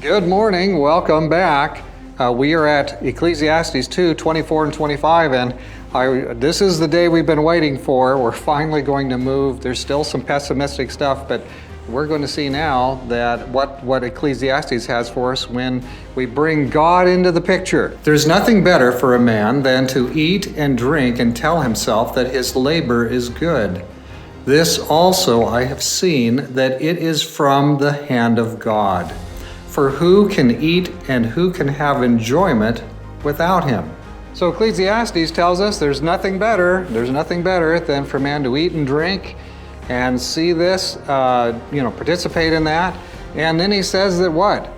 Good morning. Welcome back. We are at Ecclesiastes 2, 24 and 25, and this is the day we've been waiting for. We're finally going to move. There's still some pessimistic stuff, but we're going to see now that what Ecclesiastes has for us when we bring God into the picture. There's nothing better for a man than to eat and drink and tell himself that his labor is good. This also I have seen, that it is from the hand of God. For who can eat and who can have enjoyment without him? So Ecclesiastes tells us there's nothing better than for man to eat and drink and see this, participate in that. And then he says that what?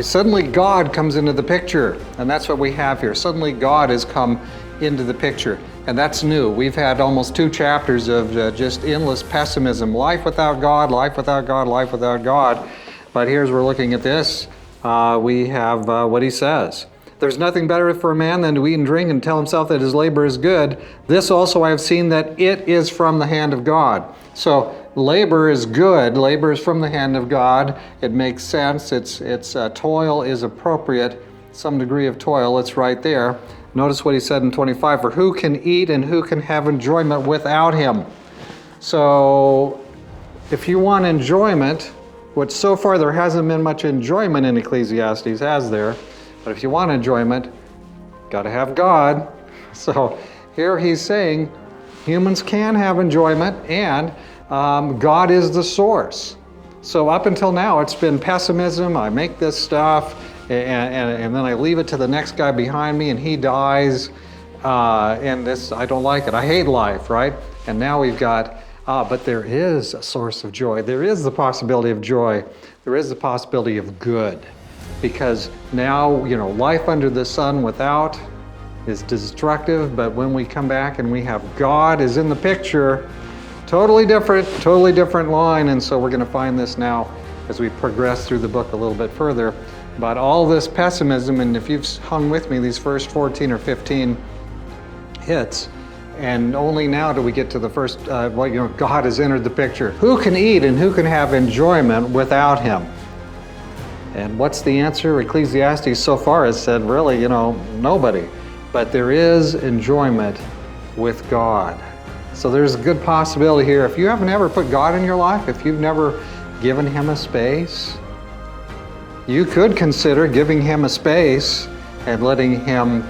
Suddenly God comes into the picture. And that's what we have here. Suddenly God has come into the picture. And that's new. We've had almost 2 chapters of just endless pessimism. Life without God, life without God, life without God. But here's, we're looking at this. We have what he says. There's nothing better for a man than to eat and drink and tell himself that his labor is good. This also I have seen, that it is from the hand of God. So labor is good. Labor is from the hand of God. It makes sense. It's toil is appropriate. Some degree of toil. It's right there. Notice what he said in 25. For who can eat and who can have enjoyment without him? So if you want enjoyment, which so far there hasn't been much enjoyment in Ecclesiastes, has there? But if you want enjoyment, got to have God. So here he's saying humans can have enjoyment, and God is the source. So up until now, it's been pessimism. I make this stuff, and then I leave it to the next guy behind me, and he dies. And this, I don't like it. I hate life, right? And now we've got, but there is a source of joy. There is the possibility of joy. There is the possibility of good. Because now, life under the sun without is destructive, but when we come back and we have God is in the picture, totally different line. And so we're going to find this now as we progress through the book a little bit further. But all this pessimism, and if you've hung with me these first 14 or 15 hits, and only now do we get to the first, God has entered the picture. Who can eat and who can have enjoyment without him? And what's the answer? Ecclesiastes so far has said, really, nobody. But there is enjoyment with God. So there's a good possibility here. If you haven't ever put God in your life, if you've never given him a space, you could consider giving him a space and letting him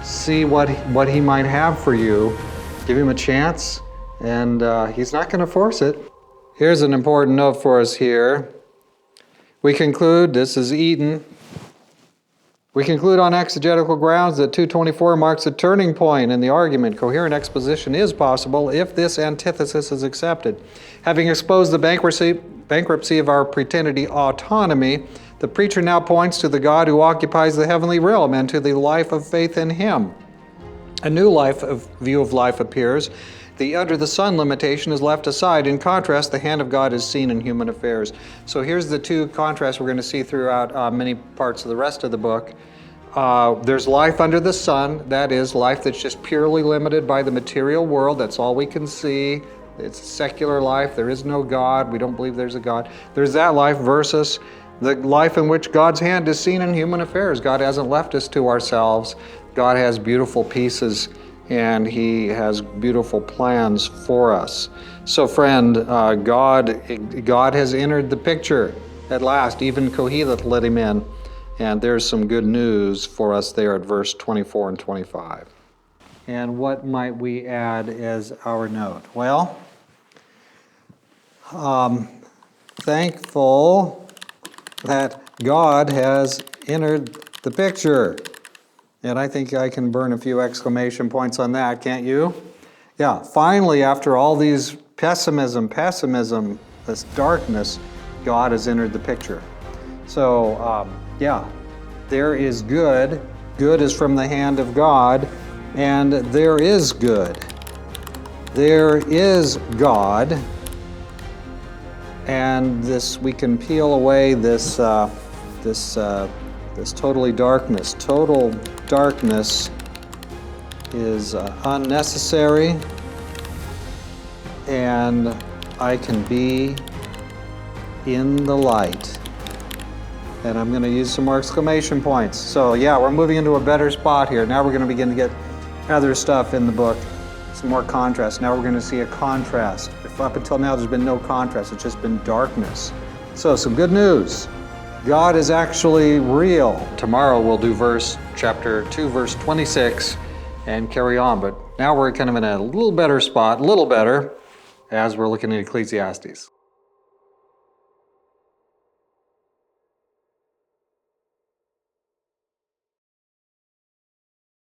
see what he might have for you. Give him a chance, and he's not going to force it. Here's an important note for us here. We conclude, this is Eden. We conclude on exegetical grounds that 224 marks a turning point in the argument. Coherent exposition is possible if this antithesis is accepted. Having exposed the bankruptcy of our pretended autonomy, the preacher now points to the God who occupies the heavenly realm and to the life of faith in him. A new view of life appears. The under the sun limitation is left aside. In contrast, the hand of God is seen in human affairs. So here's the 2 contrasts we're going to see throughout many parts of the rest of the book. There's life under the sun. That is life that's just purely limited by the material world. That's all we can see. It's secular life. There is no God. We don't believe there's a God. There's that life versus the life in which God's hand is seen in human affairs. God hasn't left us to ourselves. God has beautiful pieces, and he has beautiful plans for us. So friend, God has entered the picture at last. Even Koheleth let him in. And there's some good news for us there at verse 24 and 25. And what might we add as our note? Well, thankful that God has entered the picture. And I think I can burn a few exclamation points on that, can't you? Yeah, finally, after all these pessimism, this darkness, God has entered the picture. So, there is good. Good is from the hand of God, and there is good. There is God, and this, we can peel away this totally darkness. Total darkness is unnecessary, and I can be in the light. And I'm going to use some more exclamation points. So yeah, we're moving into a better spot here. Now we're going to begin to get other stuff in the book, some more contrast. Now we're going to see a contrast. If up until now there's been no contrast, it's just been darkness. So some good news. God is actually real. Tomorrow we'll do chapter 2, verse 26 and carry on. But now we're kind of in a little better spot, a little better, as we're looking at Ecclesiastes.